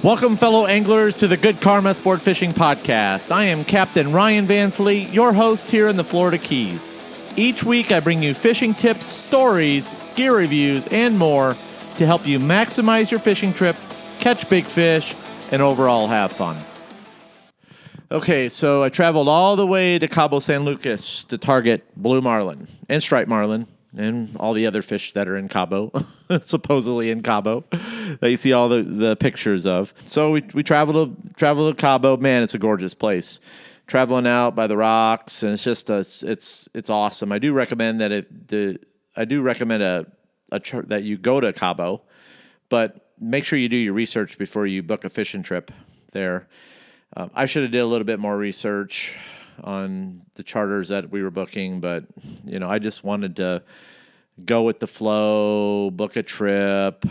Welcome, fellow anglers, to the Good Karma Sport Fishing Podcast. I am Captain Ryan Van Fleet, your host here in the Florida Keys. Each week, I bring you fishing tips, stories, gear reviews, and more to help you maximize your fishing trip, catch big fish, and overall have fun. Okay, so I traveled all the way to Cabo San Lucas to target blue marlin and striped marlin and all the other fish that are in Cabo, supposedly in Cabo, that you see all the pictures of. So we traveled to Cabo. Man, it's a gorgeous place. Traveling out by the rocks, and it's just it's awesome. I do recommend that that you go to Cabo, but make sure you do your research before you book a fishing trip there. I should have did a little bit more research on the charters that we were booking, but I just wanted to go with the flow, book a trip,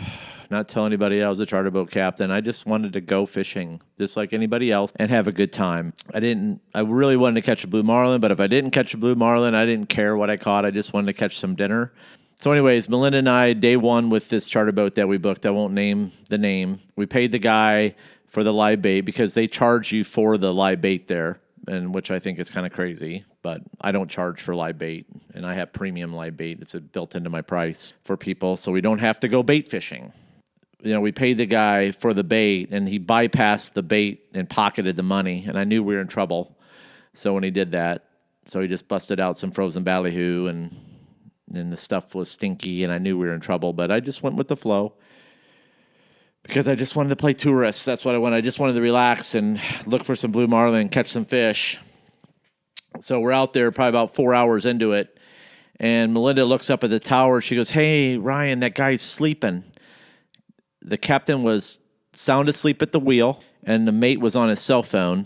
not tell anybody I was a charter boat captain. I just wanted to go fishing just like anybody else and have a good time. I really wanted to catch a blue marlin, but if I didn't catch a blue marlin, I didn't care what I caught. I just wanted to catch some dinner. So anyways, Melinda and I, day one with this charter boat that we booked, I won't name the name. We paid the guy for the live bait because they charge you for the live bait there, and which I think is kind of crazy, but I don't charge for live bait, and I have premium live bait. It's built into my price for people, so we don't have to go bait fishing. We paid the guy for the bait, and he bypassed the bait and pocketed the money, and I knew we were in trouble. So when he did that, he just busted out some frozen ballyhoo, and the stuff was stinky, and I knew we were in trouble, but I just went with the flow because I just wanted to play tourist. That's what I wanted. I just wanted to relax and look for some blue marlin, catch some fish. So we're out there probably about 4 hours into it, and Melinda looks up at the tower. She goes, "Hey, Ryan, that guy's sleeping." The captain was sound asleep at the wheel, and the mate was on his cell phone.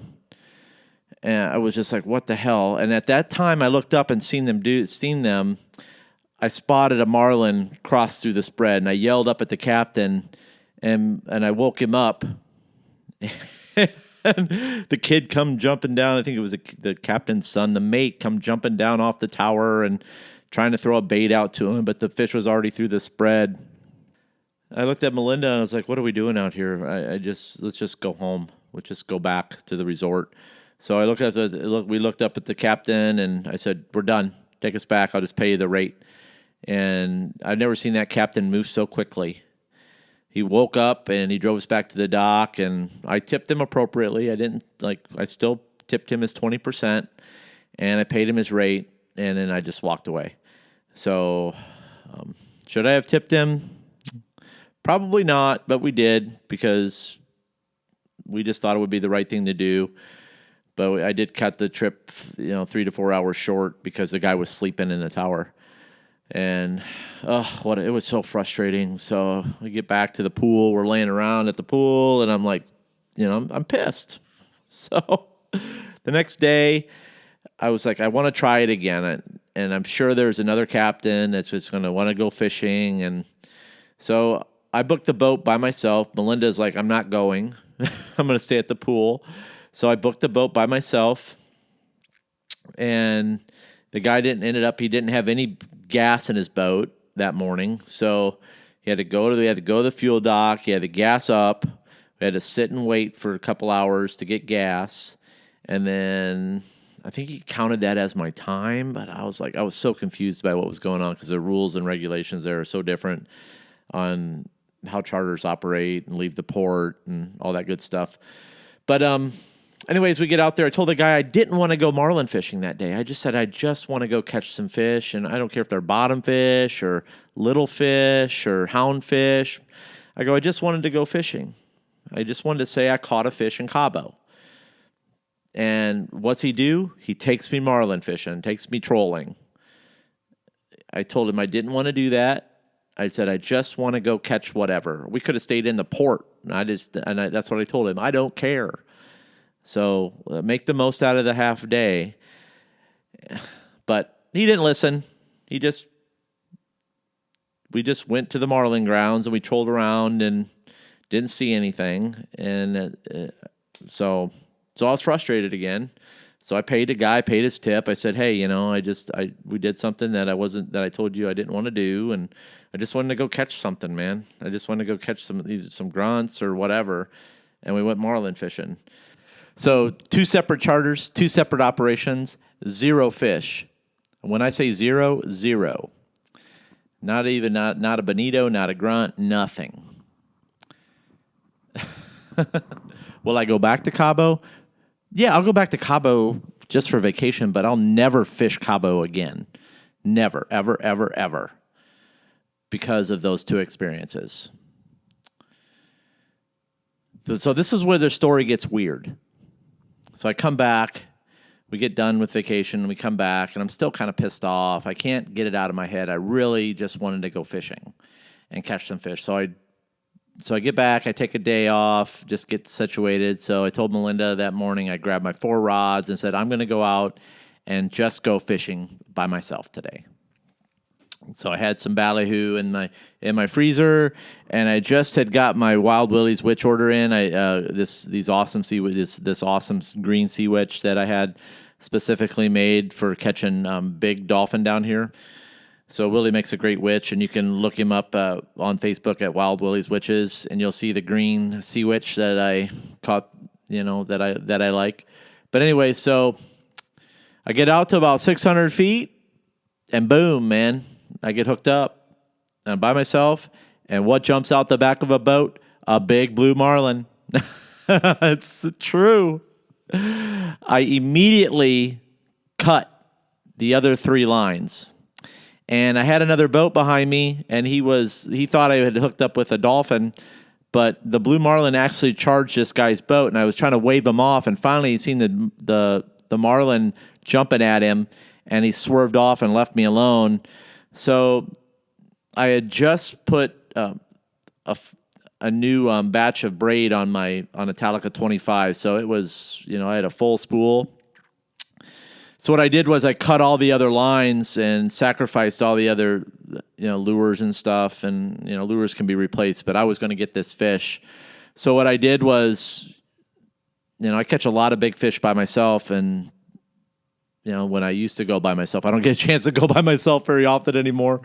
And I was just like, what the hell? And at that time, I looked up and seen them. I spotted a marlin cross through the spread, and I yelled up at the captain, and I woke him up. And the kid come jumping down. I think it was the captain's son, the mate, come jumping down off the tower and trying to throw a bait out to him, but the fish was already through the spread. I looked at Melinda and I was like, what are we doing out here? Let's just go home. Let's just go back to the resort. So we looked up at the captain and I said, we're done. Take us back. I'll just pay you the rate. And I've never seen that captain move so quickly. He woke up and he drove us back to the dock, and I tipped him appropriately. I still tipped him his 20%, and I paid him his rate, and then I just walked away. So should I have tipped him? Probably not, but we did because we just thought it would be the right thing to do. But I did cut the trip, 3 to 4 hours short because the guy was sleeping in the tower. And it was so frustrating. So we get back to the pool. We're laying around at the pool, and I'm like, I'm pissed. So the next day, I was like, I want to try it again. And I'm sure there's another captain that's just going to want to go fishing. And so I booked the boat by myself. Melinda's like, I'm not going. I'm going to stay at the pool. So I booked the boat by myself. And the guy he didn't have any gas in his boat that morning. So he had to go to the fuel dock. He had to gas up. We had to sit and wait for a couple hours to get gas. And then I think he counted that as my time, but I was so confused by what was going on because the rules and regulations there are so different on how charters operate and leave the port and all that good stuff. But anyways, we get out there. I told the guy I didn't want to go marlin fishing that day. I just said I just want to go catch some fish, and I don't care if they're bottom fish or little fish or hound fish. I just wanted to go fishing. I just wanted to say I caught a fish in Cabo. And what's he do? He takes me marlin fishing, takes me trolling. I told him I didn't want to do that. I said, I just want to go catch whatever. We could have stayed in the port. That's what I told him. I don't care. So make the most out of the half day. But he didn't listen. We just went to the marlin grounds and we trolled around and didn't see anything. And so I was frustrated again. So I paid the guy, paid his tip. I said, hey, we did something that I told you I didn't want to do, and I just wanted to go catch something, man. I just wanted to go catch some grunts or whatever. and we went marlin fishing. So 2 separate charters, 2 separate operations, 0 fish. When I say 0, 0. Not a bonito, not a grunt, nothing. Will I go back to Cabo? Yeah, I'll go back to Cabo just for vacation, but I'll never fish Cabo again. Never, ever, ever, ever. Because of those 2 experiences. So this is where the story gets weird. So I come back, we get done with vacation, we come back, and I'm still kind of pissed off. I can't get it out of my head. I really just wanted to go fishing and catch some fish. So I get back, I take a day off, just get situated. So I told Melinda that morning, I grabbed my 4 rods and said, I'm going to go out and just go fishing by myself today. So I had some ballyhoo in my freezer, and I just had got my Wild Willie's witch order in. This awesome green sea witch that I had specifically made for catching big dolphin down here. So Willie makes a great witch, and you can look him up on Facebook at Wild Willie's Witches, and you'll see the green sea witch that I caught, that I like. But anyway, so I get out to about 600 feet, and boom, man. I get hooked up. I'm by myself, and what jumps out the back of a boat? A big blue marlin. It's true. I immediately cut the other 3 lines, and I had another boat behind me, and he thought I had hooked up with a dolphin, but the blue marlin actually charged this guy's boat, and I was trying to wave him off, and finally he seen the marlin jumping at him, and he swerved off and left me alone. So I had just put a new batch of braid on a Talica 25. So it was, I had a full spool. So what I did was I cut all the other lines and sacrificed all the other, lures and stuff. And, lures can be replaced, but I was going to get this fish. So what I did was, I catch a lot of big fish by myself, and when I used to go by myself, I don't get a chance to go by myself very often anymore.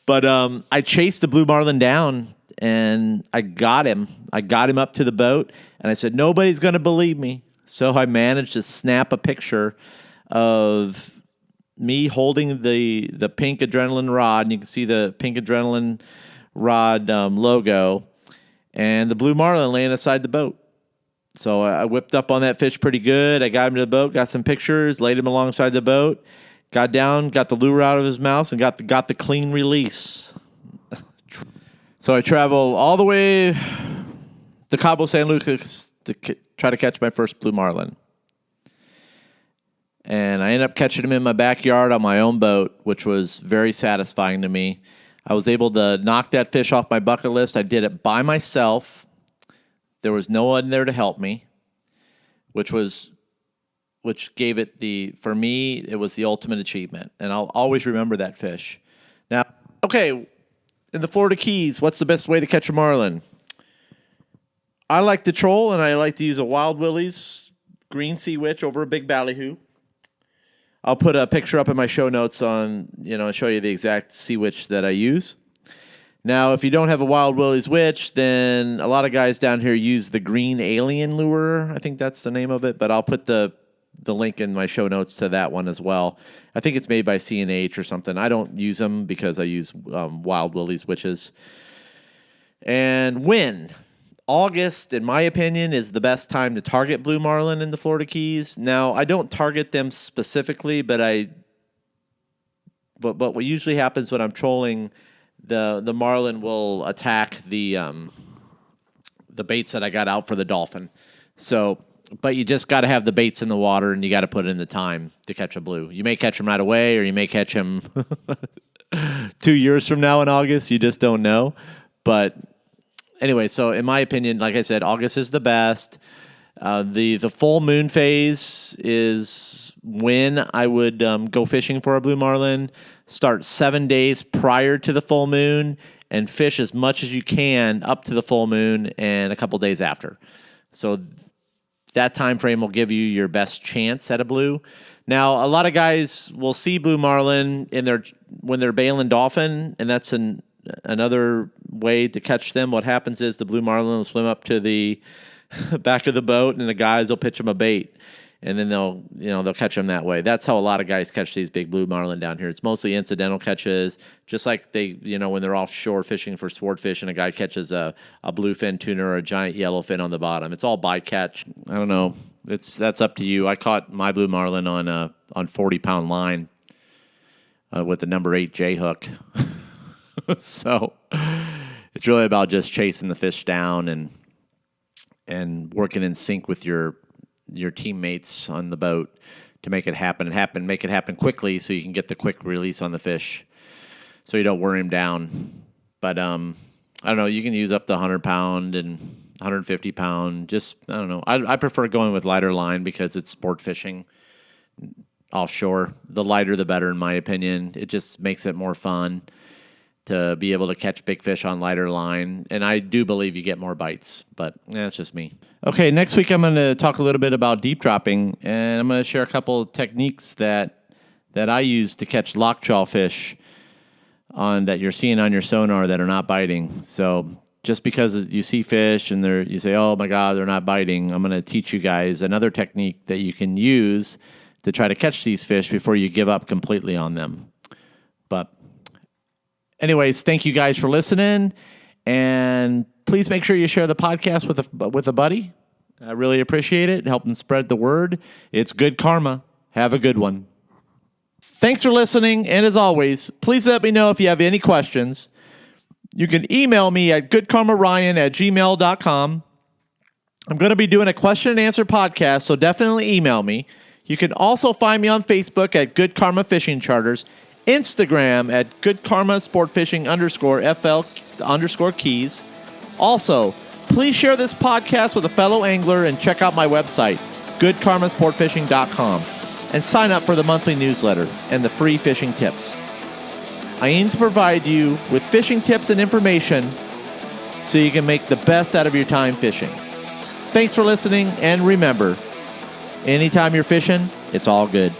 But I chased the blue marlin down, and I got him. I got him up to the boat, and I said, nobody's going to believe me. So I managed to snap a picture of me holding the pink adrenaline rod, and you can see the pink adrenaline rod logo, and the blue marlin laying aside the boat. So I whipped up on that fish pretty good. I got him to the boat, got some pictures, laid him alongside the boat, got down, got the lure out of his mouth, and got the clean release. So I travel all the way to Cabo San Lucas to try to catch my first blue marlin. And I ended up catching him in my backyard on my own boat, which was very satisfying to me. I was able to knock that fish off my bucket list. I did it by myself. There was no one there to help me, which gave it for me, it was the ultimate achievement. And I'll always remember that fish. Now, okay, in the Florida Keys, what's the best way to catch a marlin? I like to troll, and I like to use a Wild Willie's green sea witch over a big ballyhoo. I'll put a picture up in my show notes on, show you the exact sea witch that I use. Now, if you don't have a Wild Willie's witch, then a lot of guys down here use the green alien lure. I think that's the name of it, but I'll put the link in my show notes to that one as well. I think it's made by C&H or something. I don't use them because I use Wild Willie's witches. And when? August, in my opinion, is the best time to target blue marlin in the Florida Keys. Now, I don't target them specifically, but what usually happens when I'm trolling, the marlin will attack the baits that I got out for the dolphin. So, but you just got to have the baits in the water, and you got to put in the time to catch a blue. You may catch them right away, or you may catch them 2 years from now in August. You just don't know. But anyway, so in my opinion, like I said, August is the best. The full moon phase is when I would go fishing for a blue marlin. Start 7 days prior to the full moon and fish as much as you can up to the full moon and a couple days after. So that time frame will give you your best chance at a blue. Now, a lot of guys will see blue marlin when they're bailing dolphin, and that's another way to catch them. What happens is the blue marlin will swim up to the back of the boat, and the guys will pitch them a bait. And then they'll catch them that way. That's how a lot of guys catch these big blue marlin down here. It's mostly incidental catches, just like they, when they're offshore fishing for swordfish and a guy catches a bluefin tuna or a giant yellowfin on the bottom. It's all bycatch. I don't know. That's up to you. I caught my blue marlin on 40-pound line with the number 8 J hook. So it's really about just chasing the fish down and working in sync with your teammates on the boat to make it happen make it happen quickly so you can get the quick release on the fish so you don't wear him down. But I don't know, you can use up to 100-pound and 150-pound. Just, I don't know. I prefer going with lighter line because it's sport fishing offshore. The lighter the better, in my opinion. It just makes it more fun to be able to catch big fish on lighter line. And I do believe you get more bites, but that's just me. Okay, next week I'm going to talk a little bit about deep dropping, and I'm going to share a couple of techniques that I use to catch lockjaw fish that you're seeing on your sonar that are not biting. So just because you see fish and you say, oh my God, they're not biting, I'm going to teach you guys another technique that you can use to try to catch these fish before you give up completely on them. But anyways, thank you guys for listening, and please make sure you share the podcast with a buddy. I really appreciate it. Help them spread the word. It's good karma. Have a good one. Thanks for listening, and as always, please let me know if you have any questions. You can email me at goodkarmaryan@gmail.com. I'm going to be doing a question and answer podcast, so definitely email me. You can also find me on Facebook at Good Karma Fishing Charters, Instagram at Good Karma Sportfishing _FL_Keys. Also, please share this podcast with a fellow angler and check out my website, goodkarmasportfishing.com, and sign up for the monthly newsletter and the free fishing tips. I aim to provide you with fishing tips and information so you can make the best out of your time fishing. Thanks for listening, and remember, anytime you're fishing, it's all good.